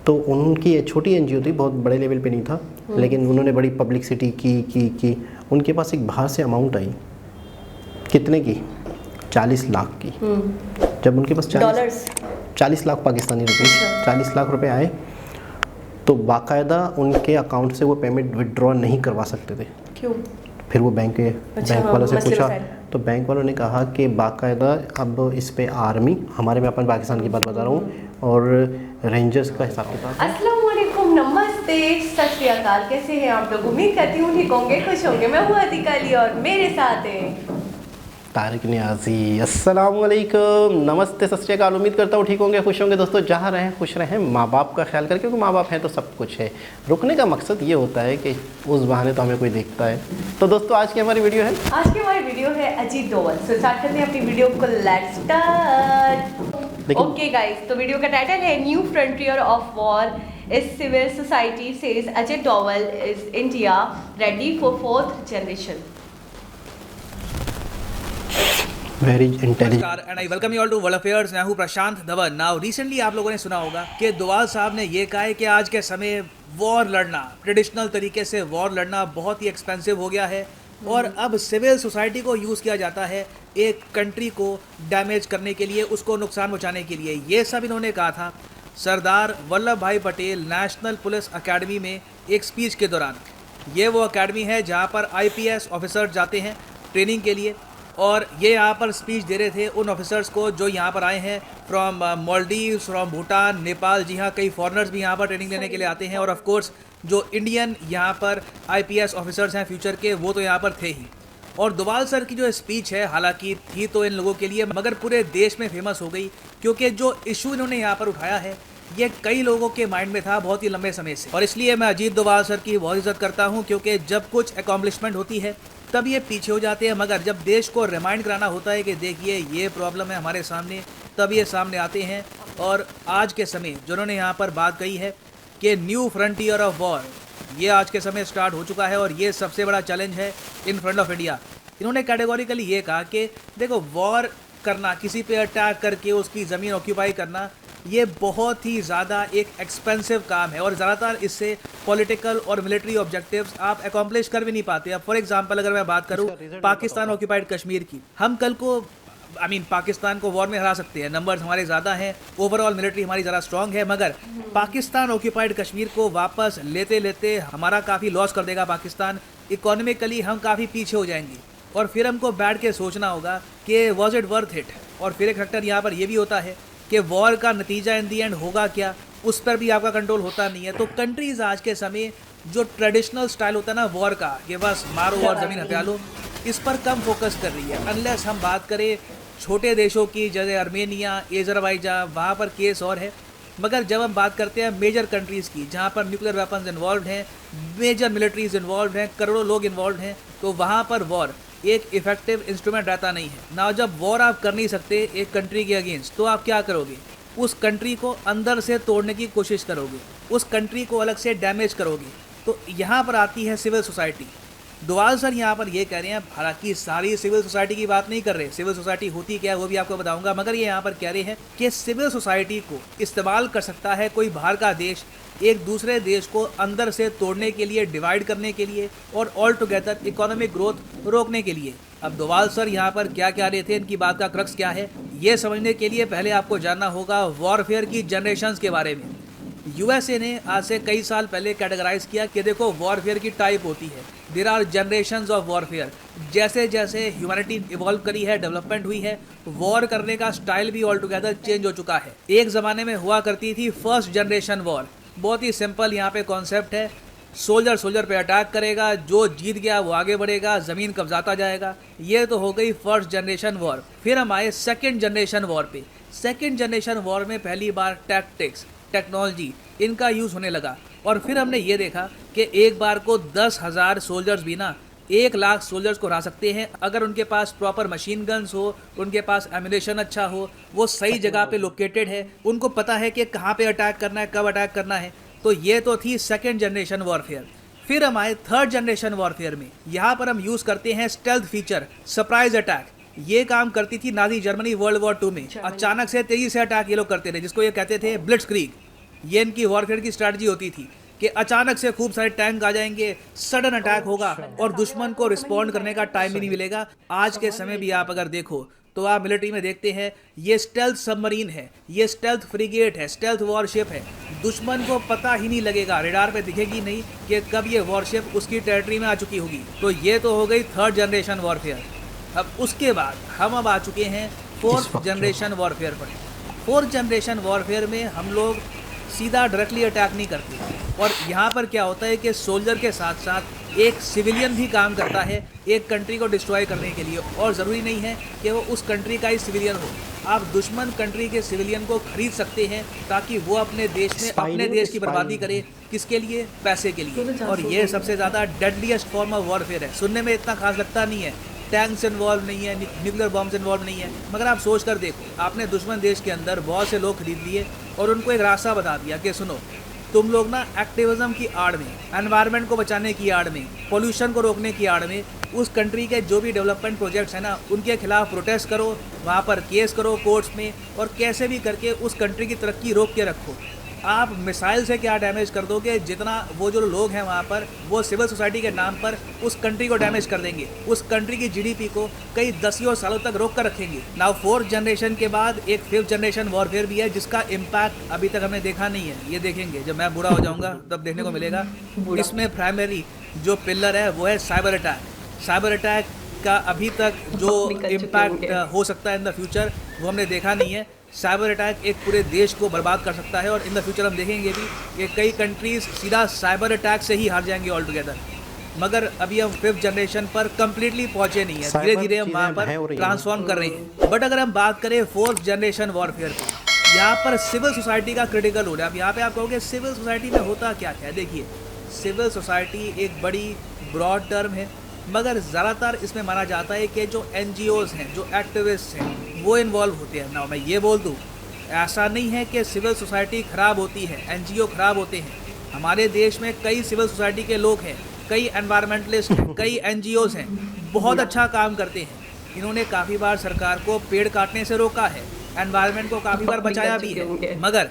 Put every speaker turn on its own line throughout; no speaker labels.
तो उनकी छोटी एनजीओ थी, बहुत बड़े लेवल पे नहीं था, लेकिन उन्होंने बड़ी पब्लिसिटी की। उनके पास एक बाहर से अमाउंट आई, कितने की? 40 लाख की। जब उनके पास
डॉलर्स
40 लाख पाकिस्तानी रुपये, 40 लाख रुपए आए, तो बाकायदा उनके अकाउंट से वो पेमेंट विड्रॉ नहीं करवा सकते थे।
क्यों?
फिर वो बैंक वालों से पूछा, तो बैंक वालों ने कहा कि बाकायदा अब इस पे आर्मी, हमारे में अपन पाकिस्तान की बात बता रहा हूँ, और रेंजर्स का हिसाब किताब।
अस्सलाम वालेकुम, नमस्ते, सत श्री अकाल, कैसे हैं आप लोग? उम्मीद करती हूँ ठीक होंगे, खुश होंगे। मैं हूँ अतिका अली और मेरे साथ हैं
तारिक नियाजी। अस्सलाम वालेकुम, नमस्ते, सत श्री अकाल। उम्मीद करता हूँ ठीक होंगे, खुश होंगे। दोस्तों जहाँ रहें खुश रहें, माँ बाप का ख्याल करके, क्योंकि माँ बाप हैं तो सब कुछ है। रुकने का मकसद ये होता है कि उस बहाने तो हमें कोई देखता है। तो दोस्तों आज की हमारी वीडियो है,
अजीत डोवल। सो स्टार्ट करते हैं अपनी वीडियो को, लेट्स स्टार्ट। ओके गाइस, तो वीडियो का टाइटल है new frontier of war is civil society says Ajit Doval is India ready for fourth generation.
Very intelligent
and I welcome you all to world affairs. मैं हूं प्रशांत Dhawan. Now recently आप लोगों ने सुना होगा कि डोवाल साहब ने ये कहा है कि आज के समय वॉर लड़ना, ट्रेडिशनल तरीके से वॉर लड़ना बहुत ही एक्सपेंसिव हो गया है और अब सिविल सोसाइटी को यूज़ किया जाता है एक कंट्री को डैमेज करने के लिए, उसको नुकसान पहुँचाने के लिए। ये सब इन्होंने कहा था सरदार वल्लभ भाई पटेल नेशनल पुलिस अकेडमी में एक स्पीच के दौरान। ये वो अकेडमी है जहाँ पर IPS ऑफिसर जाते हैं ट्रेनिंग के लिए, और ये यहाँ पर स्पीच दे रहे थे उन ऑफिसर्स को जो यहाँ पर आए हैं फ्रॉम मालदीव्स, फ्रॉम भूटान, नेपाल। जी हाँ, कई फॉरेनर्स भी यहाँ पर ट्रेनिंग लेने के लिए आते हैं, और ऑफ कोर्स जो इंडियन यहाँ पर IPS ऑफिसर्स हैं फ्यूचर के, वो तो यहाँ पर थे ही। और डोवाल सर की जो स्पीच है, हालांकि थी तो इन लोगों के लिए, मगर पूरे देश में फेमस हो गई, क्योंकि जो इशू इन्होंने यहाँ पर उठाया है ये कई लोगों के माइंड में था बहुत ही लंबे समय से। और इसलिए मैं अजीत डोवाल सर की बहुत इज्जत करता हूँ, क्योंकि जब कुछ अकॉम्प्लिशमेंट होती है तब ये पीछे हो जाते हैं, मगर जब देश को रिमाइंड कराना होता है कि देखिए ये प्रॉब्लम है हमारे सामने, तब ये सामने आते हैं। और आज के समय जो उन्होंने यहाँ पर बात कही है कि न्यू फ्रंटियर ऑफ वॉर, ये आज के समय स्टार्ट हो चुका है और ये सबसे बड़ा चैलेंज है इन फ्रंट ऑफ इंडिया। इन्होंने कैटेगोरिकली ये कहा कि देखो, वॉर करना, किसी पे अटैक करके उसकी ज़मीन ऑक्यूपाई करना, ये बहुत ही ज़्यादा एक एक्सपेंसिव काम है और ज़्यादातर इससे पॉलिटिकल और मिलिट्री ऑब्जेक्टिव्स आप अकॉम्प्लिश कर भी नहीं पाते। अब फॉर एग्जांपल अगर मैं बात करूं पाकिस्तान ऑक्यूपाइड कश्मीर की, हम कल को पाकिस्तान को वॉर में हरा सकते हैं, नंबर्स हमारे ज़्यादा हैं, ओवरऑल मिलिट्री हमारी ज़्यादा स्ट्रांग है, मगर पाकिस्तान ऑक्यूपाइड कश्मीर को वापस लेते लेते हमारा काफ़ी लॉस कर देगा पाकिस्तान। इकोनॉमिकली हम काफ़ी पीछे हो जाएंगे और फिर हमको बैठ के सोचना होगा कि वॉज इट वर्थ इट। और फिर एक फैक्टर यहाँ पर यह भी होता है कि वॉर का नतीजा इन दी एंड होगा क्या, उस पर भी आपका कंट्रोल होता नहीं है। तो कंट्रीज आज के समय जो ट्रेडिशनल स्टाइल होता है ना वॉर का, कि बस मारो और ज़मीन हथिया लो, इस पर कम फोकस कर रही है। अनलेस हम बात करें छोटे देशों की, जैसे अर्मेनिया, एजरबाईजान, वहाँ पर केस और है, मगर जब हम बात करते हैं मेजर कंट्रीज़ की जहाँ पर न्यूक्लियर वेपन्स इन्वॉल्व हैं, मेजर मिलिट्रीज इन्वॉल्व हैं, करोड़ों लोग इन्वॉल्व हैं, तो वहाँ पर वॉर एक इफेक्टिव इंस्ट्रूमेंट रहता नहीं है ना। जब वॉर आप कर नहीं सकते एक कंट्री के अगेंस्ट, तो आप क्या करोगे? उस कंट्री को अंदर से तोड़ने की कोशिश करोगे, उस कंट्री को अलग से डैमेज करोगे। तो यहाँ पर आती है सिविल सोसाइटी। डोवाल सर यहाँ पर ये कह रहे हैं, हालांकि सारी सिविल सोसाइटी की बात नहीं कर रहे, सिविल सोसाइटी होती क्या है वो भी आपको बताऊंगा, मगर ये यहाँ पर कह रहे हैं कि सिविल सोसाइटी को इस्तेमाल कर सकता है कोई बाहर का देश एक दूसरे देश को अंदर से तोड़ने के लिए, डिवाइड करने के लिए और ऑल टुगेदर इकोनॉमिक ग्रोथ रोकने के लिए। अब डोवाल सर यहाँ पर क्या कह रहे थे, इनकी बात का क्रक्स क्या है, ये समझने के लिए पहले आपको जानना होगा वॉरफेयर की जनरेशंस के बारे में। USA ने आज से कई साल पहले कैटेगराइज किया कि देखो वॉरफेयर की टाइप होती है, there are generations of warfare. जैसे जैसे ह्यूमैनिटी इवॉल्व करी है, डेवलपमेंट हुई है, वॉर करने का स्टाइल भी ऑल टुगेदर चेंज हो चुका है। एक ज़माने में हुआ करती थी फर्स्ट जनरेशन वॉर। बहुत ही सिंपल यहाँ पे कॉन्सेप्ट है, सोल्जर पे अटैक करेगा, जो जीत गया वो आगे बढ़ेगा, ज़मीन कब्जाता जाएगा। ये तो हो गई फर्स्ट जनरेशन वॉर। फिर हम आए सेकेंड जनरेशन वॉर पे। सेकेंड जनरेशन वॉर में पहली बार टैक्टिक्स, टेक्नोलॉजी, इनका यूज़ होने लगा। और फिर हमने ये देखा कि एक बार को 10,000 सोल्जर्स भी ना 1 लाख सोल्जर्स को हरा सकते हैं अगर उनके पास प्रॉपर मशीन गन्स हो, उनके पास एम्यूनेशन अच्छा हो, वो सही जगह पे लोकेटेड है, उनको पता है कि कहाँ पे अटैक करना है, कब अटैक करना है। तो ये तो थी सेकेंड जनरेशन वॉरफेयर। फिर हम आए थर्ड जनरेशन वॉरफेयर में। यहाँ पर हम यूज़ करते हैं स्टेल्थ फीचर, सरप्राइज अटैक। ये काम करती थी नाजी जर्मनी वर्ल्ड वॉर 2 में। अचानक से तेजी से अटैक ये लोग करते थे, जिसको ये कहते थे ब्लिट्जक्रीग। ये इनकी वॉरफेयर की स्ट्रैटेजी होती थी कि अचानक से खूब सारे टैंक आ जाएंगे, सडन अटैक होगा और दुश्मन को रिस्पॉन्ड करने का टाइम ही नहीं मिलेगा। आज के समय भी आप अगर देखो तो आप मिलिट्री में देखते हैं ये स्टेल्थ सबमरीन है, ये स्टेल्थ फ्रिगेट है, स्टेल्थ वॉरशिप है। दुश्मन को पता ही नहीं लगेगा, रेडार पे दिखेगी नहीं कि कब ये वॉरशिप उसकी टेरिटरी में आ चुकी होगी। तो ये तो हो गई थर्ड जनरेशन वॉरफेयर। अब उसके बाद हम अब आ चुके हैं फोर्थ जनरेशन वॉरफेयर पर। फोर्थ जनरेशन वॉरफेयर में हम लोग सीधा डायरेक्टली अटैक नहीं करते और यहाँ पर क्या होता है कि सोल्जर के साथ साथ एक सिविलियन भी काम करता है एक कंट्री को डिस्ट्रॉय करने के लिए, और ज़रूरी नहीं है कि वो उस कंट्री का ही सिविलियन हो। आप दुश्मन कंट्री के सिविलियन को खरीद सकते हैं ताकि वो अपने देश में अपने देश की बर्बादी करे। किसके लिए? पैसे के लिए। और ये सबसे ज़्यादा डेडलीस्ट फॉर्म ऑफ वॉरफेयर है। सुनने में इतना खास लगता नहीं है, टैंक्स इन्वॉल्व नहीं है, न्यूक्लियर बॉम्ब्स इन्वॉल्व नहीं है, मगर आप सोच कर देखो, आपने दुश्मन देश के अंदर बहुत से लोग खरीद लिए और उनको एक रास्ता बता दिया कि सुनो तुम लोग ना एक्टिविज्म की आड़ में, एनवायरनमेंट को बचाने की आड़ में, पोल्यूशन को रोकने की आड़ में उस कंट्री के जो भी डेवलपमेंट प्रोजेक्ट्स हैं ना उनके खिलाफ प्रोटेस्ट करो, वहाँ पर केस करो कोर्ट्स में, और कैसे भी करके उस कंट्री की तरक्की रोक के रखो। आप मिसाइल से क्या डैमेज कर दोगे, जितना वो जो लोग हैं वहाँ पर वो सिविल सोसाइटी के नाम पर उस कंट्री को डैमेज कर देंगे, उस कंट्री की जीडीपी को कई दसियों सालों तक रोक कर रखेंगे। नाउ फोर्थ जनरेशन के बाद एक फिफ्थ जनरेशन वॉरफेयर भी है जिसका इम्पैक्ट अभी तक हमने देखा नहीं है। ये देखेंगे जब मैं बूढ़ा हो जाऊँगा तब देखने को मिलेगा। इसमें प्राइमरी जो पिलर है वो है साइबर अटैक। साइबर अटैक का अभी तक जो इम्पैक्ट हो सकता है इन द फ्यूचर वो हमने देखा नहीं है। साइबर अटैक एक पूरे देश को बर्बाद कर सकता है और इन द फ्यूचर हम देखेंगे भी कि कई कंट्रीज सीधा साइबर अटैक से ही हार जाएंगे ऑल टुगेदर। मगर अभी हम फिफ्थ जनरेशन पर कम्प्लीटली पहुंचे नहीं है, धीरे धीरे हम वहाँ पर ट्रांसफॉर्म कर रहे हैं। बट अगर हम बात करें फोर्थ जनरेशन वॉरफेयर पर, यहाँ पर सिविल सोसाइटी का क्रिटिकल रोल है। अब यहाँ पे आप कहोगे सिविल सोसाइटी में होता क्या है? देखिए, सिविल सोसाइटी एक बड़ी ब्रॉड टर्म है, मगर ज़्यादातर इसमें माना जाता है कि जो NGOs हैं, जो एक्टिविस्ट हैं, वो इन्वॉल्व होते हैं ना। मैं ये बोल दूँ, ऐसा नहीं है कि सिविल सोसाइटी ख़राब होती है, NGO ख़राब होते हैं। हमारे देश में कई सिविल सोसाइटी के लोग हैं, कई एनवायरमेंटलिस्ट हैं, कई NGOs हैं, बहुत अच्छा काम करते हैं। इन्होंने काफ़ी बार सरकार को पेड़ काटने से रोका है, एनवायरनमेंट को काफ़ी बार बचाया भी है। मगर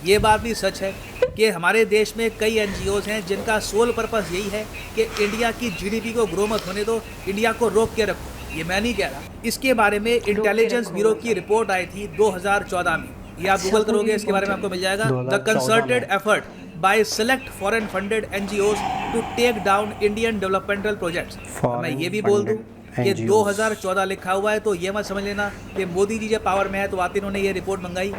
ये बात भी सच है कि हमारे देश में कई NGOs हैं जिनका सोल पर्पस यही है कि इंडिया की GDP को ग्रो मत होने दो, इंडिया को रोक के रखो। ये मैं नहीं कह रहा, इसके बारे में इंटेलिजेंस ब्यूरो की रिपोर्ट आई थी 2014 में। ये आप गूगल करोगे इसके बारे में आपको मिल जाएगा। The concerted effort by select foreign funded NGOs to take down Indian developmental projects. मैं ये भी बोल दूँ कि 2014 लिखा हुआ है, तो ये मत समझ लेना कि मोदी जी जब पावर में है तो आते इन्होंने ये रिपोर्ट मंगाई।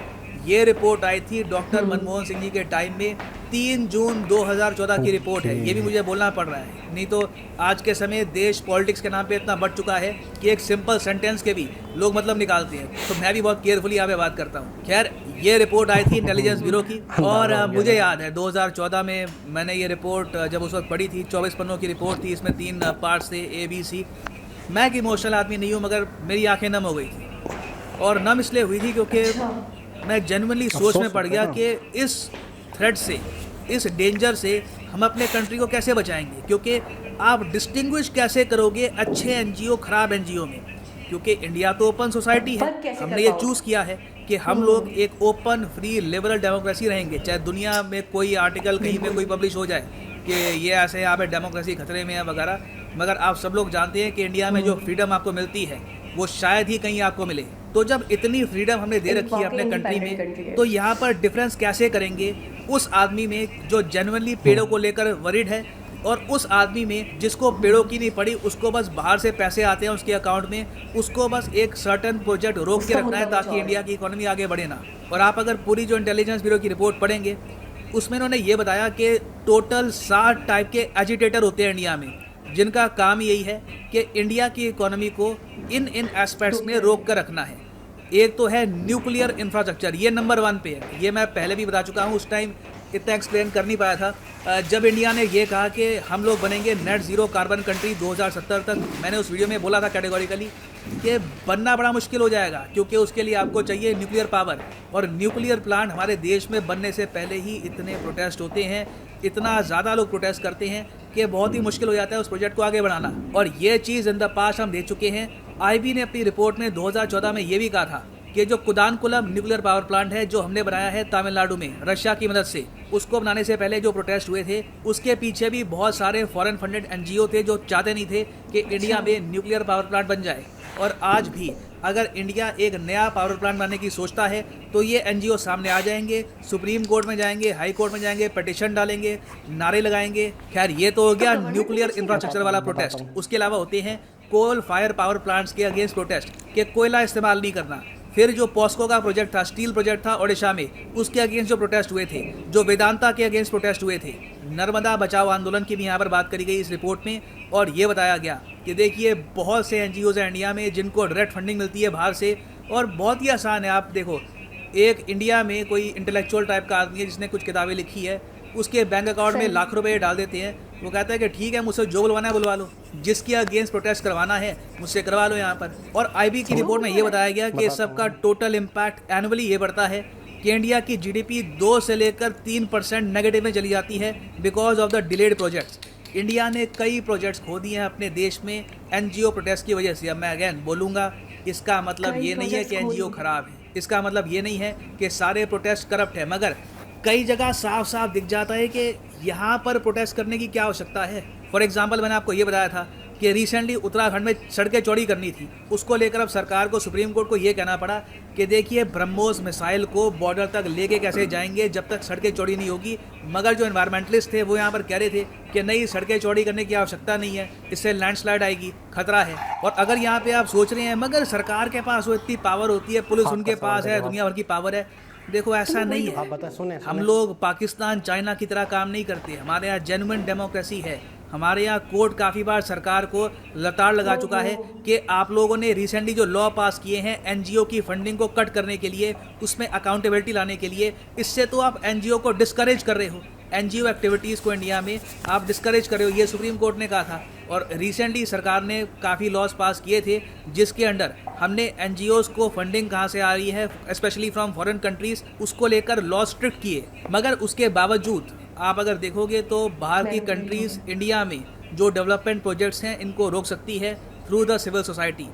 ये रिपोर्ट आई थी डॉक्टर मनमोहन सिंह जी के टाइम में, 3 जून 2014 की रिपोर्ट है। ये भी मुझे बोलना पड़ रहा है, नहीं तो आज के समय देश पॉलिटिक्स के नाम पे इतना बढ़ चुका है कि एक सिंपल सेंटेंस के भी लोग मतलब निकालते हैं। तो मैं भी बहुत केयरफुली यहाँ पे बात करता हूँ। खैर, ये रिपोर्ट आई थी इंटेलिजेंस ब्यूरो की, और मुझे याद है 2014 में मैंने ये रिपोर्ट जब उस वक्त पढ़ी थी, 24 पन्नों की रिपोर्ट थी, इसमें 3 पार्ट्स थे, ABC। मैं एक इमोशनल आदमी नहीं हूँ, मगर मेरी आंखें नम हो गई थी। और नम इसलिए हुई थी क्योंकि मैं जेन्युइनली सोच में पड़ गया कि इस थ्रेट से, इस डेंजर से हम अपने कंट्री को कैसे बचाएंगे। क्योंकि आप डिस्टिंग्विश कैसे करोगे अच्छे NGO खराब NGO में, क्योंकि इंडिया तो ओपन सोसाइटी है। हमने ये चूज़ किया है कि हम लोग एक ओपन फ्री लिबरल डेमोक्रेसी रहेंगे। चाहे दुनिया में कोई आर्टिकल कहीं पे कोई पब्लिश हो जाए कि ये ऐसे यहाँ पे डेमोक्रेसी खतरे में है वगैरह, मगर आप सब लोग जानते हैं कि इंडिया में जो फ्रीडम आपको मिलती है वो शायद ही कहीं आपको मिले। तो जब इतनी फ्रीडम हमने दे रखी है अपने कंट्री में, तो यहाँ पर डिफरेंस कैसे करेंगे उस आदमी में जो जेन्युइनली पेड़ों को लेकर वरीड है, और उस आदमी में जिसको पेड़ों की नहीं पड़ी, उसको बस बाहर से पैसे आते हैं उसके अकाउंट में, उसको बस एक सर्टन प्रोजेक्ट रोक के रखना है ताकि इंडिया की इकोनॉमी आगे बढ़े ना। और आप अगर पूरी जो इंटेलिजेंस ब्यूरो की रिपोर्ट पढ़ेंगे, उसमें उन्होंने ये बताया कि टोटल 60 टाइप के एजिटेटर होते हैं इंडिया में, जिनका काम यही है कि इंडिया की इकोनॉमी को इन एस्पेक्ट्स में रोक कर रखना है। एक तो है न्यूक्लियर इंफ्रास्ट्रक्चर, ये नंबर 1 पे है। ये मैं पहले भी बता चुका हूँ, उस टाइम इतना एक्सप्लेन कर नहीं पाया था। जब इंडिया ने ये कहा कि हम लोग बनेंगे नेट ज़ीरो कार्बन कंट्री 2070 तक, मैंने उस वीडियो में बोला था कैटेगोरिकली कि बनना बड़ा मुश्किल हो जाएगा, क्योंकि उसके लिए आपको चाहिए न्यूक्लियर पावर, और न्यूक्लियर प्लांट हमारे देश में बनने से पहले ही इतने प्रोटेस्ट होते हैं, इतना ज़्यादा लोग प्रोटेस्ट करते हैं कि बहुत ही मुश्किल हो जाता है उस प्रोजेक्ट को आगे बढ़ाना। और ये चीज़ इन द पास्ट हम देख चुके हैं। IB ने अपनी रिपोर्ट में 2014 में ये भी कहा था कि जो कुदानकुलम न्यूक्लियर पावर प्लांट है जो हमने बनाया है तमिलनाडु में रशिया की मदद से, उसको बनाने से पहले जो प्रोटेस्ट हुए थे उसके पीछे भी बहुत सारे फॉरेन फंडेड एनजीओ थे जो चाहते नहीं थे कि इंडिया में न्यूक्लियर पावर प्लांट बन जाए। और आज भी अगर इंडिया एक नया पावर प्लांट बनाने की सोचता है तो ये एनजीओ सामने आ जाएंगे, सुप्रीम कोर्ट में जाएंगे, हाई कोर्ट में जाएंगे, पिटीशन डालेंगे, नारे लगाएंगे। खैर ये तो हो गया न्यूक्लियर इंफ्रास्ट्रक्चर वाला प्रोटेस्ट। उसके अलावा होते हैं कोल फायर पावर प्लांट्स के अगेंस्ट प्रोटेस्ट कि कोयला इस्तेमाल नहीं करना। फिर जो पॉस्को का प्रोजेक्ट था, स्टील प्रोजेक्ट था ओडिशा में, उसके अगेंस्ट जो प्रोटेस्ट हुए थे, जो वेदांता के अगेंस्ट प्रोटेस्ट हुए थे, नर्मदा बचाओ आंदोलन की भी यहाँ पर बात करी गई इस रिपोर्ट में। और ये बताया गया कि देखिए बहुत से एनजीओज हैं इंडिया में जिनको डायरेक्ट फंडिंग मिलती है बाहर से, और बहुत ही आसान है। आप देखो, एक इंडिया में कोई इंटेलेक्चुअल टाइप का आदमी है जिसने कुछ किताबें लिखी है, उसके बैंक अकाउंट में लाख रुपए डाल देते हैं, वो कहता है कि ठीक है मुझसे जो बुलवाना है बुलवा लो, जिसके अगेंस्ट प्रोटेस्ट करवाना है मुझसे करवा लो यहाँ पर। और आईबी की रिपोर्ट में ये बताया गया कि सबका टोटल इम्पैक्ट एनुअली ये बढ़ता है कि इंडिया की जीडीपी 2 से लेकर 3% नेगेटिव में चली जाती है because of the delayed projects. India ने कई प्रोजेक्ट्स खो दिए हैं अपने देश में एनजीओ प्रोटेस्ट की वजह से। अब मैं अगेन बोलूँगा, इसका मतलब ये नहीं है कि एनजीओ खराब है, इसका मतलब ये नहीं है कि सारे प्रोटेस्ट करप्ट है, मगर कई जगह साफ साफ दिख जाता है कि यहाँ पर प्रोटेस्ट करने की क्या आवश्यकता है। फॉर एग्जांपल मैंने आपको ये बताया था कि रिसेंटली उत्तराखंड में सड़कें चौड़ी करनी थी, उसको लेकर अब सरकार को, सुप्रीम कोर्ट को ये कहना पड़ा कि देखिए ब्रह्मोस मिसाइल को बॉर्डर तक लेके कैसे जाएंगे जब तक सड़कें चौड़ी नहीं होगी। मगर जो एनवायरमेंटलिस्ट थे वो यहाँ पर कह रहे थे कि नहीं, सड़कें चौड़ी करने की आवश्यकता नहीं है, इससे लैंडस्लाइड आएगी, खतरा है। और अगर यहाँ पे आप सोच रहे हैं मगर सरकार के पास वो इतनी पावर होती है, पुलिस उनके पास है, दुनिया भर की पावर है, देखो ऐसा नहीं है। हम लोग पाकिस्तान, चाइना की तरह काम नहीं करते। हमारे यहाँ जेन्युइन डेमोक्रेसी है। हमारे यहाँ कोर्ट काफ़ी बार सरकार को लताड़ लगा चुका है कि आप लोगों ने रिसेंटली जो लॉ पास किए हैं एनजीओ की फंडिंग को कट करने के लिए, उसमें अकाउंटेबिलिटी लाने के लिए, इससे तो आप एनजीओ को डिस्करेज कर रहे हो। एनजीओ एक्टिविटीज़ को इंडिया में आप डिस्करेज कर रहे हो, ये सुप्रीम कोर्ट ने कहा था। और रिसेंटली सरकार ने काफ़ी लॉज पास किए थे जिसके अंडर हमने एनजीओज़ को फंडिंग कहाँ से आ रही है, स्पेशली फ्रॉम फॉरेन कंट्रीज़, उसको लेकर लॉ स्ट्रिक्ट किए। मगर उसके बावजूद आप अगर देखोगे तो बाहर की कंट्रीज़ इंडिया में जो डेवलपमेंट प्रोजेक्ट्स हैं इनको रोक सकती है थ्रू द सिविल सोसाइटी।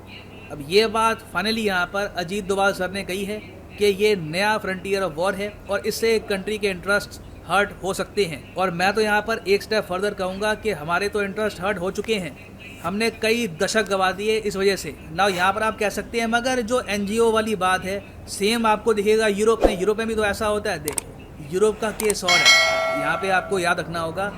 अब ये बात फाइनली यहाँ पर अजीत डोभाल सर ने कही है कि ये नया फ्रंटियर ऑफ वॉर है और इससे एक कंट्री के इंटरेस्ट हर्ट हो सकते हैं। और मैं तो यहाँ पर एक स्टेप फर्दर कहूँगा कि हमारे तो इंटरेस्ट हर्ट हो चुके हैं, हमने कई दशक गवा दिए इस वजह से ना। यहाँ पर आप कह सकते हैं, मगर जो एनजीओ वाली बात है सेम आपको दिखेगा यूरोप में। यूरोप में भी तो ऐसा होता है। देखो यूरोप का केस और है। यहाँ पे आपको याद रखना होगा,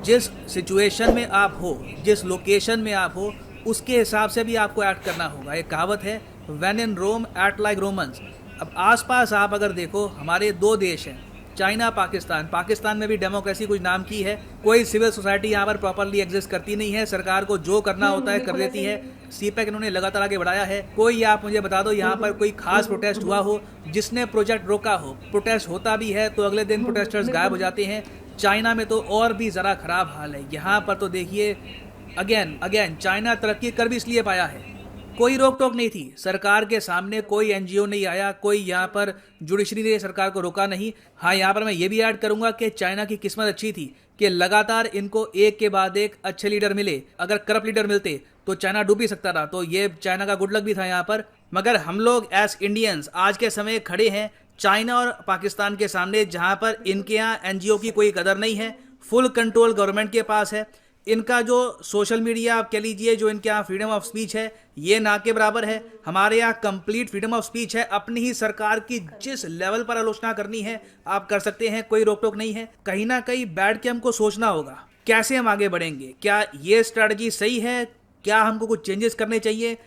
जिस सिचुएशन में आप हो, जिस लोकेशन में आप हो, उसके हिसाब से भी आपको एक्ट करना होगा। एक कहावत है, when in Rome act like Romans. अब आसपास आप अगर देखो, हमारे 2 देश हैं, चाइना, पाकिस्तान। पाकिस्तान में भी डेमोक्रेसी कुछ नाम की है, कोई सिविल सोसाइटी यहाँ पर प्रॉपरली एग्जिस्ट करती नहीं है, सरकार को जो करना होता है कर देती है। सीपैक इन्होंने लगातार आगे बढ़ाया है। कोई आप मुझे बता दो यहाँ पर कोई खास प्रोटेस्ट हुआ हो जिसने प्रोजेक्ट रोका हो। प्रोटेस्ट होता भी है तो अगले दिन प्रोटेस्टर्स गायब हो जाते हैं। चाइना में तो और भी ज़रा ख़राब हाल है। यहाँ पर तो देखिए अगेन चाइना तरक्की कर भी इसलिए पाया है, कोई रोक टोक नहीं थी, सरकार के सामने कोई एनजीओ नहीं आया, कोई यहाँ पर जुडिशरी ने सरकार को रोका नहीं। हाँ, यहाँ पर मैं ये भी ऐड करूँगा कि चाइना की किस्मत अच्छी थी कि लगातार इनको एक के बाद एक अच्छे लीडर मिले। अगर करप्ट लीडर मिलते तो चाइना डूब ही सकता था, तो ये चाइना का गुड लक भी था यहाँ पर। मगर हम लोग एज इंडियंस आज के समय खड़े हैं चाइना और पाकिस्तान के सामने, जहाँ पर इनके यहाँ एनजीओ की कोई कदर नहीं है, फुल कंट्रोल गवर्नमेंट के पास है। इनका जो सोशल मीडिया आप कह लीजिए, जो इनके यहाँ फ्रीडम ऑफ स्पीच है, ये ना के बराबर है। हमारे यहाँ कंप्लीट फ्रीडम ऑफ स्पीच है। अपनी ही सरकार की जिस लेवल पर आलोचना करनी है आप कर सकते हैं, कोई रोक टोक नहीं है। कहीं ना कहीं बैठ के हमको सोचना होगा कैसे हम आगे बढ़ेंगे, क्या ये स्ट्रैटेजी सही है, क्या हमको कुछ चेंजेस करने चाहिए।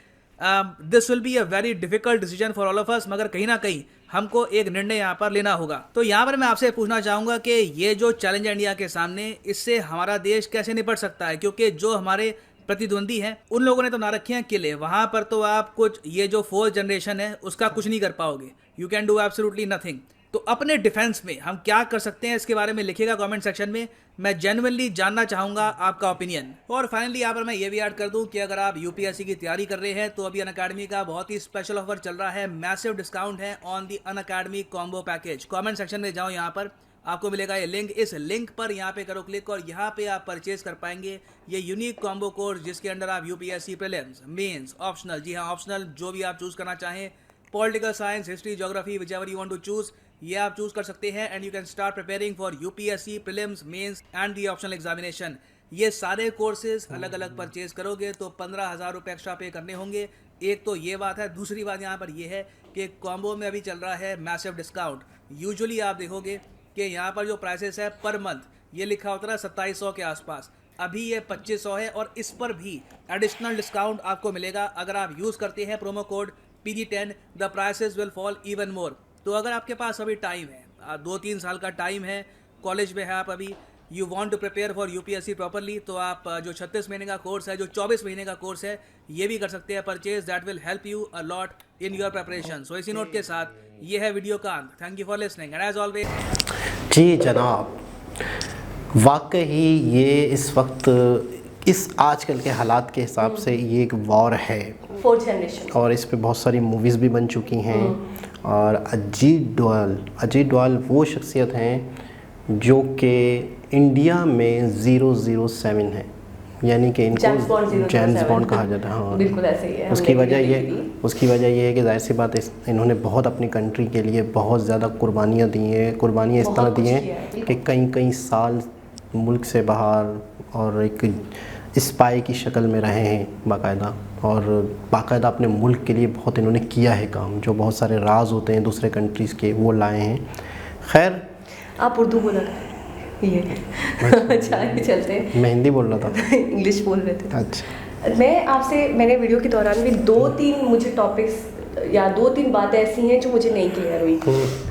This will be a very difficult decision for all of us, मगर कहीं ना कहीं हमको एक निर्णय यहाँ पर लेना होगा। तो यहाँ पर मैं आपसे पूछना चाहूँगा कि ये जो चैलेंज है इंडिया के सामने, इससे हमारा देश कैसे निपट सकता है, क्योंकि जो हमारे प्रतिद्वंदी हैं उन लोगों ने तो ना रखे हैं किले, वहाँ पर तो आप कुछ ये जो 4th जनरेशन है उसका कुछ नहीं कर पाओगे। You can do absolutely nothing. तो अपने डिफेंस में हम क्या कर सकते हैं, इसके बारे में लिखिएगा कमेंट सेक्शन में। मैं जेन्युइनली जानना चाहूँगा आपका ओपिनियन। और फाइनली यहाँ पर मैं ये भी ऐड कर दूँ कि अगर आप यूपीएससी की तैयारी कर रहे हैं तो अभी अनअकैडमी का बहुत ही स्पेशल ऑफर चल रहा है, मैसिव डिस्काउंट है on the Unacademy combo package. Comment section में जाओ, यहाँ पर आपको मिलेगा ये लिंक, इस लिंक पर यहाँ पे करो क्लिक और यहाँ पे आप परचेज कर पाएंगे ये यूनिक कॉम्बो कोर्स, जिसके अंदर आप यूपीएससी प्रीलिम्स, मेंस, ऑप्शनल, जी हाँ ऑप्शनल जो भी आप चूज़ करना चाहें political science, history, geography, whichever you want to choose, ये आप चूज कर सकते हैं and you can start preparing for UPSC prelims, mains and the optional examination. ये सारे कोर्सेज अलग अलग परचेज करोगे तो 15,000 रुपये एक्स्ट्रा पे करने होंगे। एक तो ये बात है। दूसरी बात यहाँ पर ये है कि कॉम्बो में अभी चल रहा है मैसिव डिस्काउंट। यूजुअली आप देखोगे कि यहाँ पर जो प्राइसेस है पर मंथ ये लिखा होता है 2700 के आसपास, अभी ये 2500 है और इस पर भी एडिशनल डिस्काउंट आपको मिलेगा अगर आप यूज़ करते हैं promo code PG10। The prices will fall even more. तो अगर आपके पास अभी टाइम है, 2-3 साल का टाइम है, कॉलेज में है आप अभी, you want to prepare for UPSC properly, तो आप जो 36 महीने का कोर्स है, जो 24 महीने का कोर्स है, ये भी कर सकते हैं purchase. That will help you a lot in your preparation. So इसी नोट के साथ ये है वीडियो का अंत। Thank you for listening and as always.
जी जनाब, वाकई ये इस वक्त इस आजकल के हालात के हिसाब से ये एक वॉर है,
4th जनरेशन, और
इस पे बहुत सारी मूवीज़ भी बन चुकी हैं। और अजीत डोभाल वो शख्सियत हैं जो कि इंडिया में 007 है, यानी कि इनको जेम्स बॉन्ड कहा जाता है। हाँ,
बिल्कुल ऐसे ही है।
उसकी वजह ये है कि जाहिर सी बात है, इन्होंने बहुत अपनी कंट्री के लिए बहुत ज़्यादा कुर्बानियाँ दी हैं। कुर्बानियाँ इस तरह दी हैं कि कई साल मुल्क से बाहर और एक स्पाई की शक्ल में रहे हैं बाकायदा, और बाकायदा अपने मुल्क के लिए बहुत इन्होंने किया है काम। जो बहुत सारे राज होते हैं दूसरे कंट्रीज़ के, वो लाए हैं। खैर,
आप उर्दू बोला ये अच्छा आगे चलते हैं।
मैं हिंदी बोल रहा था,
इंग्लिश बोल रहे थे।
अच्छा,
मैंने वीडियो के दौरान भी 2-3 मुझे टॉपिक्स या 2-3 बातें ऐसी हैं जो मुझे नहीं क्लियर हुई।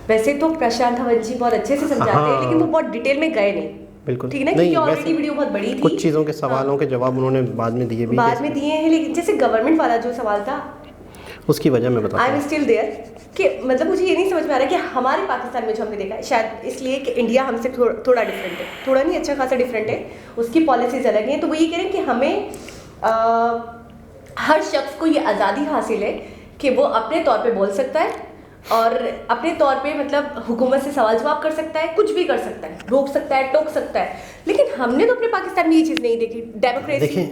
वैसे तो प्रशांत धवन जी बहुत अच्छे से समझाते हैं, लेकिन वो बहुत डिटेल में गए नहीं।
बिल्कुल
ठीक है ना, क्योंकि ऑलरेडी वीडियो बहुत बड़ी थी।
कुछ चीज़ों के सवालों के जवाब उन्होंने बाद में दिए
हैं, लेकिन जैसे गवर्नमेंट वाला जो सवाल था,
उसकी वजह मैं बताता हूं।
आई एम स्टिल देयर कि मतलब मुझे ये नहीं समझ में आ रहा कि हमारे पाकिस्तान में जो हमने देखा है, शायद इसलिए कि इंडिया हमसे थोड़ा डिफरेंट है, थोड़ा नहीं, अच्छा खासा डिफरेंट है, उसकी पॉलिसीज अलग हैं। तो वो ये कह रहे हैं कि हमें हर शख्स को ये आज़ादी हासिल है कि वो अपने तौर पे बोल सकता है और अपने तौर पे मतलब हुकूमत से सवाल जवाब कर सकता है, कुछ भी कर सकता है, रोक सकता है, टोक सकता है। लेकिन हमने तो अपने पाकिस्तान में ये चीज़ नहीं देखी, डेमोक्रेसी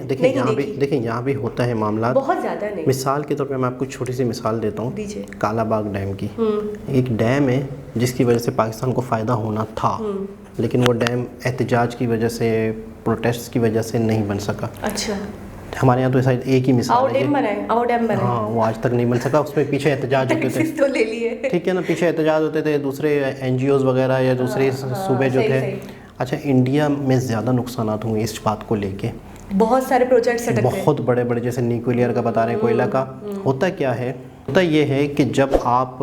देखें यहाँ भी होता है मामला
बहुत ज़्यादा नहीं।
मिसाल के तौर पे मैं आपको छोटी सी मिसाल देता हूँ, कालाबाग डैम की। एक डैम है जिसकी वजह से पाकिस्तान को फ़ायदा होना था, लेकिन वो डैम एहतजाज की वजह से, प्रोटेस्ट की वजह से नहीं बन सका।
अच्छा,
हमारे यहाँ तो शायद एक ही मिसाल है,
हाँ,
वो आज तक नहीं बन सका। उसमें पीछे एहतजाज होते थे,
तो ले लिए,
ठीक है ना, पीछे एहतजाज होते थे दूसरे NGOs वगैरह या दूसरे सूबे जो थे। अच्छा, इंडिया में ज़्यादा नुकसान हुए इस बात को लेके,
बहुत सारे प्रोजेक्ट्स
बहुत बड़े बड़े, जैसे न्यूक्लियर का बता रहे हैं, कोयला का। होता क्या है, होता ये है कि जब आप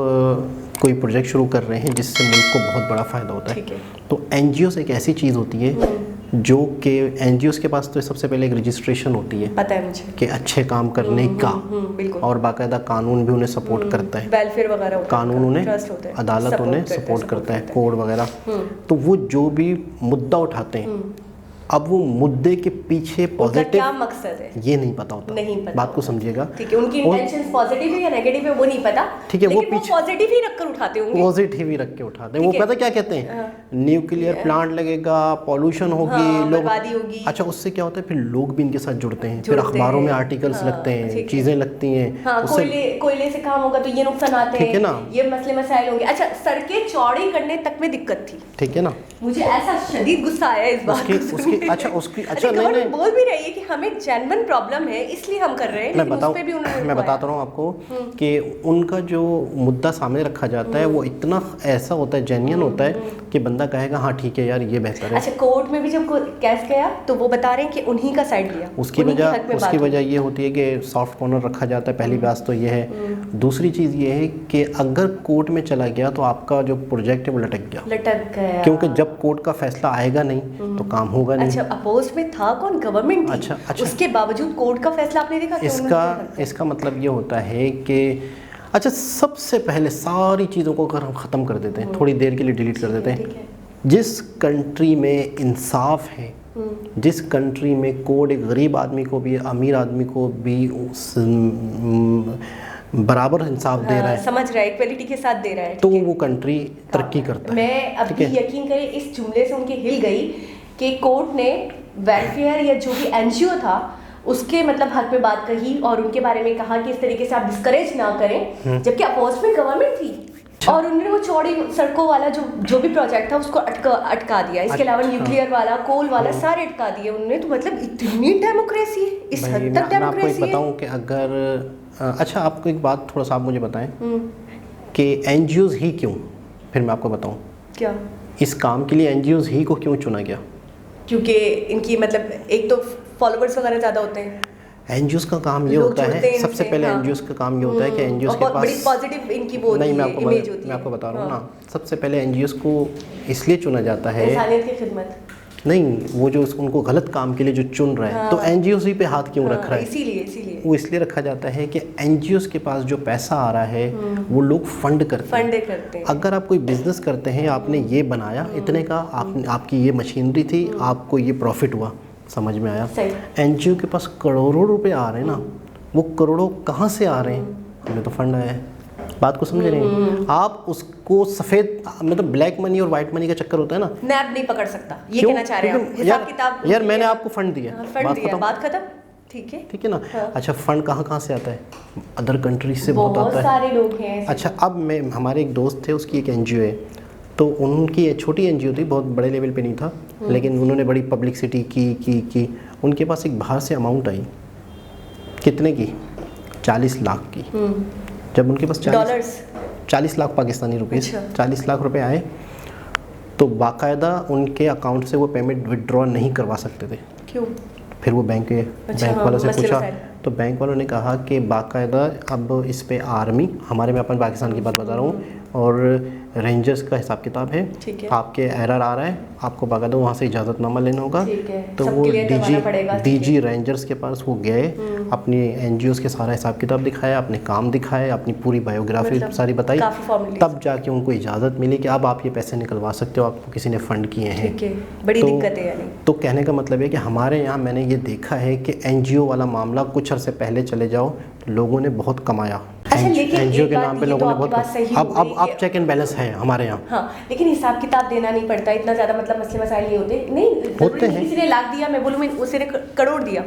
कोई प्रोजेक्ट शुरू कर रहे हैं जिससे मुल्क को बहुत बड़ा फ़ायदा होता है, तो NGOs एक ऐसी चीज़ होती है जो कि NGOs के पास तो सबसे पहले एक रजिस्ट्रेशन होती है,
पता है मुझे,
कि अच्छे काम करने का, और बाकायदा कानून भी उन्हें सपोर्ट करता है,
वेलफेयर वगैरह,
कानून उन्हें, अदालत उन्हें सपोर्ट करता है, कोड वगैरह। तो वो जो भी मुद्दा उठाते हैं, अब वो मुद्दे के पीछे पॉजिटिव
क्या मकसद है ये
नहीं पता होता,
नहीं पता,
बात को समझिएगा।
ठीक है, उनकी इंटेंशंस पॉजिटिव है या नेगेटिव है वो नहीं पता,
ठीक है, वो पीछे
पॉजिटिव ही रखकर उठाते होंगे,
पॉजिटिव ही रख के उठाते हैं। वो पता क्या कहते हैं, न्यूक्लियर प्लांट लगेगा, पॉल्यूशन होगी, लोग,
होगी।
अच्छा, उससे क्या होता है, फिर लोग भी इनके साथ जुड़ते हैं, फिर अखबारों में आर्टिकल्स लगते हैं, चीजें लगती हैं,
कोयले से काम होगा तो ये नुकसान आते हैं, ठीक है ना, ये मसले मसाइल होंगे। अच्छा, सड़कें चौड़ी करने तक में दिक्कत थी,
ठीक है ना।
मुझे ऐसा शदीद गुस्सा आया इस बात को। अच्छा, नहीं बोल भी रही है कि हमें जेन्युइन प्रॉब्लम है इसलिए हम कर रहे हैं,
मैं बताता रहा हूँ आपको कि उनका जो मुद्दा सामने रखा जाता है वो इतना ऐसा होता है, जेन्युइन होता है कि बंदा कहेगा हाँ ठीक है यार, ये बेहतर है।
अच्छा, कोर्ट में भी जब केस गया तो वो बता रहे हैं कि उन्हीं का साइड लिया,
उसकी वजह ये होती है कि सॉफ्ट कॉर्नर रखा जाता है। पहली बात तो ये है। दूसरी चीज़ ये है कि अगर कोर्ट में चला गया तो आपका जो प्रोजेक्ट है वो लटक गया, क्योंकि जब कोर्ट का फैसला आएगा नहीं तो काम होगा नहीं।
अच्छा, अपोज में था कौन, गवर्नमेंट थी। अच्छा, उसके बावजूद कोर्ट का फैसला आपने देखा,
इसका मतलब ये होता है कि अच्छा, सबसे पहले सारी चीज़ों को अगर हम ख़त्म कर देते हैं, थोड़ी देर के लिए डिलीट कर देते हैं, जिस कंट्री में इंसाफ है, जिस कंट्री में कोड एक गरीब आदमी को भी, अमीर आदमी को भी बराबर इंसाफ दे रहा है,
समझ रहा है, इक्वलिटी के साथ दे रहा है,
तो वो कंट्री तरक्की करता है।
मैं अभी यकीन करें इस जुमले से उनकी हिल गई कि कोर्ट ने वेलफेयर या जो भी NGO था उसके मतलब हक में बात कही और उनके बारे में कहा कि इस तरीके से आप डिस्करेज ना करें, जबकि अपोज में गवर्नमेंट थी। और उन्होंने वो चौड़ी सड़कों वाला जो भी प्रोजेक्ट था उसको अटका दिया। इसके अलावा न्यूक्लियर वाला, कोल वाला सारे अटका दिए उन्होंने। तो मतलब इतनी डेमोक्रेसी है, इस हद तक डेमोक्रेसी है।
मैं आपको बताऊं कि अगर अच्छा आपको एक बात थोड़ा सा आप मुझे बताएं कि एनजीओज ही क्यों, फिर मैं आपको बताऊं
क्या
इस काम के लिए एनजीओज ही को क्यों चुना गया।
क्योंकि इनकी मतलब एक तो फॉलोअर्स वगैरह ज़्यादा होते हैं।
एनजीओज का काम ये होता है, सबसे पहले एनजीओज का काम ये होता है कि एनजीओज के पास
बड़ी पॉजिटिव इनकी वो
नहीं,
इमेज होती है।
मैं आपको बता रहा हूँ ना, सबसे पहले एनजीओज को इसलिए चुना जाता है,
इंसानियत की खिदमत
नहीं वो जो उनको गलत काम के लिए जो चुन रहा है, तो एनजीओज ही पे हाथ क्यों रख रहा है,
इसीलिए
वो इसलिए रखा जाता है कि एनजीओज के पास जो पैसा आ रहा है वो लोग फंड करते हैं। अगर आप कोई बिजनेस करते हैं, आपने ये बनाया इतने का, आपकी ये मशीनरी थी, आपको ये प्रॉफिट हुआ, समझ में आया। एनजीओ के पास करोड़ों रुपए आ रहे हैं ना, वो करोड़ों कहाँ से आ रहे हैं, हमें तो फंड आया है। बात को समझ रहे हैं आप, उसको सफ़ेद मतलब ब्लैक मनी और वाइट मनी का चक्कर होता है ना,
नैब नहीं पकड़ सकता, ये कहना चाह रहे हैं। हिसाब किताब
यार मैंने आपको फंड दिया,
बात खत्म, ठीक है
ना। अच्छा फंड कहाँ से आता है, अदर कंट्री से बहुत आता है,
सारे लोग हैं।
अच्छा अब हमारे एक दोस्त थे, उसकी एक एनजीओ है, तो उनकी एक छोटी एनजीओ थी, बहुत बड़े लेवल पे नहीं था, लेकिन उन्होंने बड़ी पब्लिसिटी की। उनके पास एक बाहर से अमाउंट आई, कितने की, 40 लाख की। जब उनके पास 40 लाख पाकिस्तानी रुपीस, 40 लाख रुपए आए, तो बाकायदा उनके अकाउंट से वो पेमेंट विड्रॉ नहीं करवा सकते थे।
क्यों?
फिर वो बैंक वालों से पूछा, तो बैंक वालों ने कहा कि बाकायदा अब इस पे आर्मी, हमारे में अपन पाकिस्तान की बात बता रहा हूँ, और रेंजर्स का हिसाब किताब है, आपके एरर आ रहा है, आपको बाकायदा वहाँ से इजाज़तनामा लेना होगा। तो वो डीजी रेंजर्स के पास वो गए, अपनी एनजीओज के सारा हिसाब किताब दिखाया, अपने काम दिखाए, अपनी पूरी बायोग्राफी सारी बताई, तब जाके उनको इजाज़त मिली कि अब आप ये पैसे निकलवा सकते हो, आपको किसी ने फ़ंड किए हैं।
बड़ी दिक्कत है यानी।
तो कहने का मतलब है कि हमारे यहाँ मैंने ये देखा है कि एनजीओ वाला मामला कुछ अर्से पहले चले जाओ, लोगों ने बहुत कमाया। एनजीओ के नाम पे लोगों ने बहुत, अब चेक एंड बैलेंस है हमारे यहाँ।
हाँ, लेकिन हिसाब किताब देना नहीं पड़ता, इतना ज़्यादा मतलब मसले मसाइल नहीं होते। नहीं होते हैं, किसी ने लाख दिया, मैं बोलूँ मैं उसी ने करोड़ दिया,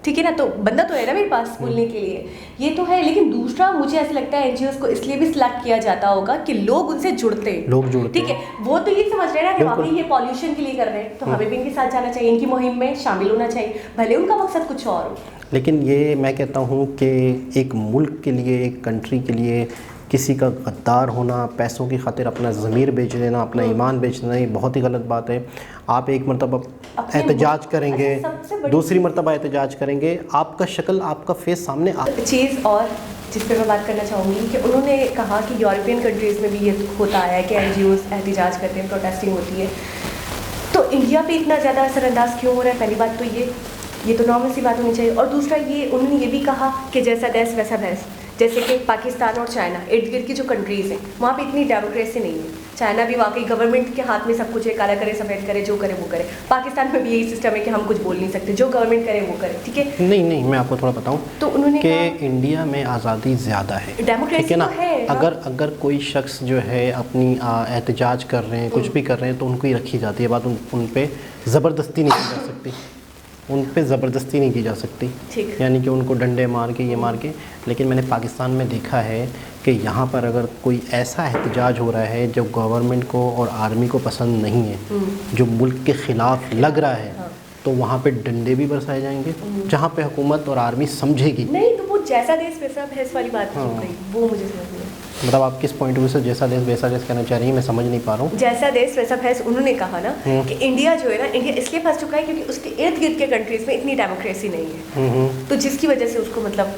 ठीक है ना, तो बंदा तो है ना मेरे पास बोलने के लिए, ये तो है। लेकिन दूसरा मुझे ऐसा लगता है एनजीओ को इसलिए भी सिलेक्ट किया जाता होगा कि लोग उनसे जुड़ते हैं, ठीक है। वो तो ये समझ रहे हैं ना कि वाकई ये पॉल्यूशन के लिए कर रहे हैं, तो हमें भी इनके साथ जाना चाहिए, इनकी मुहिम में शामिल होना चाहिए, भले उनका मकसद कुछ और हो।
लेकिन ये मैं कहता हूँ कि एक मुल्क के लिए, एक कंट्री के लिए किसी का गद्दार होना, पैसों की खातिर अपना ज़मीर बेच देना, अपना ईमान बेच देना, ये बहुत ही गलत बात है। आप एक मरतबा एहतजाज करेंगे, दूसरी मरतबा एहतजाज करेंगे, आपका शक्ल, आपका फेस सामने आ।
चीज़ और जिस पर मैं बात करना चाहूँगी कि उन्होंने कहा कि यूरोपियन कंट्रीज़ में भी ये होता आया है कि एनजीओज एहतजाज करते हैं, प्रोटेस्टिंग होती है, तो इंडिया पे इतना ज़्यादा असरअंदाज क्यों हो रहा है? पहली बात तो ये तो नॉर्मल सी बात होनी चाहिए। और दूसरा ये उन्होंने ये भी कहा कि जैसा देश वैसा भैंस, जैसे कि पाकिस्तान और चाइना, इर्द गिर्द की जो कंट्रीज़ हैं वहाँ पे इतनी डेमोक्रेसी नहीं है। चाइना भी वाकई गवर्नमेंट के हाथ में सब कुछ है, काला करे सफ़ेद करे, जो करे वो करे। पाकिस्तान में भी यही सिस्टम है कि हम कुछ बोल नहीं सकते, जो गवर्नमेंट करे वो करे, ठीक है।
नहीं मैं आपको थोड़ा बताऊँ
तो उन्होंने
कि इंडिया में आज़ादी ज़्यादा है,
डेमोक्रेसी है ना,
अगर कोई शख्स जो है अपनी एहतजाज कर रहे हैं, कुछ भी कर रहे हैं, तो उनको ही रखी जाती है बात, उन पर ज़बरदस्ती नहीं की जा सकती, उन पे ज़बरदस्ती नहीं की जा सकती, यानी कि उनको डंडे मार के ये मार के। लेकिन मैंने पाकिस्तान में देखा है कि यहाँ पर अगर कोई ऐसा एहतजाज हो रहा है जो गवर्नमेंट को और आर्मी को पसंद नहीं है, जो मुल्क के ख़िलाफ़ लग रहा है, तो वहाँ पे डंडे भी बरसाए जाएंगे, जहाँ पे हुकूमत और आर्मी समझेगी
नहीं। तो वो जैसा देश वैसा भैंस वाली बात क्यों कही, वो मुझे समझ नहीं।
मतलब आप किस पॉइंट ऑफ व्यू से जैसा देश वैसा देश कहना चाह रही हैं, मैं समझ नहीं पा रहा हूँ।
जैसा देश वैसा भैंस उन्होंने कहा ना कि इंडिया जो है ना, इंडिया इसलिए फंस चुका है क्योंकि उसके इर्द गिर्द के कंट्रीज़ में इतनी डेमोक्रेसी नहीं है, तो जिसकी वजह से उसको मतलब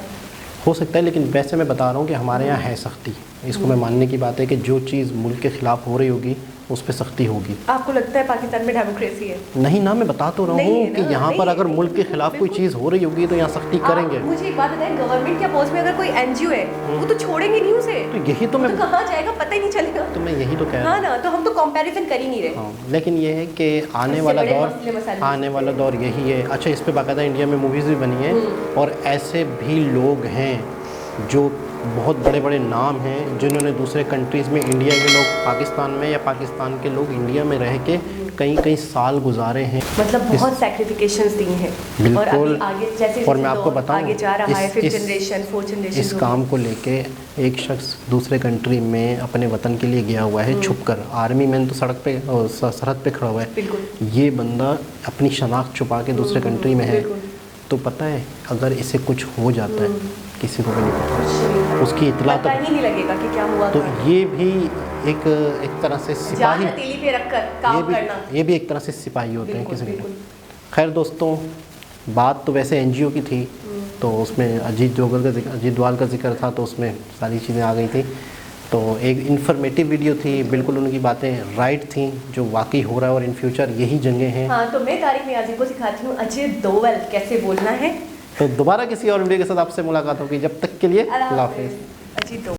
हो सकता है। लेकिन वैसे मैं बता रहा हूँ कि हमारे यहाँ है सख्ती, इसको मैं मानने की बात है कि जो चीज़ मुल्क के ख़िलाफ़ हो रही होगी उस पर सख्ती होगी।
आपको लगता है पाकिस्तान में डेमोक्रेसी है?
नहीं ना, मैं बता तो रहा हूँ कि यहाँ पर अगर मुल्क के खिलाफ कोई चीज़ हो रही होगी तो यहाँ सख्ती करेंगे।
मुझे एक बात बताएं, गवर्नमेंट के अपोज में अगर कोई एनजीओ है वो तो छोड़ेंगे नहीं उसे,
तो यही तो मैं
कहाँ जाएगा पता ही नहीं चलेगा।
तो मैं यही तो कह रहा हूँ
ना, तो हम तो कंपैरिजन कर ही नहीं रहे।
लेकिन ये है कि आने वाला दौर यही है। अच्छा, इस पर बाकायदा इंडिया में मूवीज़ भी बनी है, और ऐसे भी लोग हैं जो बहुत बड़े बड़े नाम हैं जिन्होंने दूसरे कंट्रीज़ में, इंडिया के लोग पाकिस्तान में या पाकिस्तान के लोग इंडिया में रह के कई कई साल गुजारे हैं,
मतलब बहुत सैक्रिफिकेशंस दी हैं। और अभी
बिल्कुल।
आगे जैसे
और मैं आपको बताऊं,
आगे जा रहा है, फिफ्थ
इस
जनरेशन, फोर्थ जनरेशन,
इस काम को लेके एक शख्स दूसरे कंट्री में अपने वतन के लिए गया हुआ है छुपकर। आर्मी मैन तो सड़क पे सरहद पे खड़ा हुआ है,
बिल्कुल।
ये बंदा अपनी शनाख्त छुपा के दूसरे कंट्री में है। तो पता है अगर इसे कुछ हो जाता है किसी को भी नहीं पता, उसकी इतला
पता ही नहीं लगेगा कि क्या हुआ
तो
था।
ये भी एक तरह से सिपाही,
जान हथेली पे रखकर काम करना,
ये भी एक तरह से सिपाही होते हैं
बिल्कुल,
किसी के।
बिल्कुल।
खैर दोस्तों, बात तो वैसे एनजीओ की थी, तो उसमें अजीत डोभाल का जिक्र था, तो उसमें सारी चीज़ें आ गई थी। तो एक इन्फॉर्मेटिव वीडियो थी, बिल्कुल उनकी बातें राइट थी, जो वाकई हो रहा है और इन फ्यूचर यही जंगें हैं।
हाँ, तो मैं तारिक नियाज़ी को सिखाती हूँ अजीत डोभाल कैसे बोलना है।
तो दोबारा किसी और वीडियो के साथ आपसे मुलाकात होगी, जब तक के लिए अल्लाह हाफिज़।
अजीत डोभाल।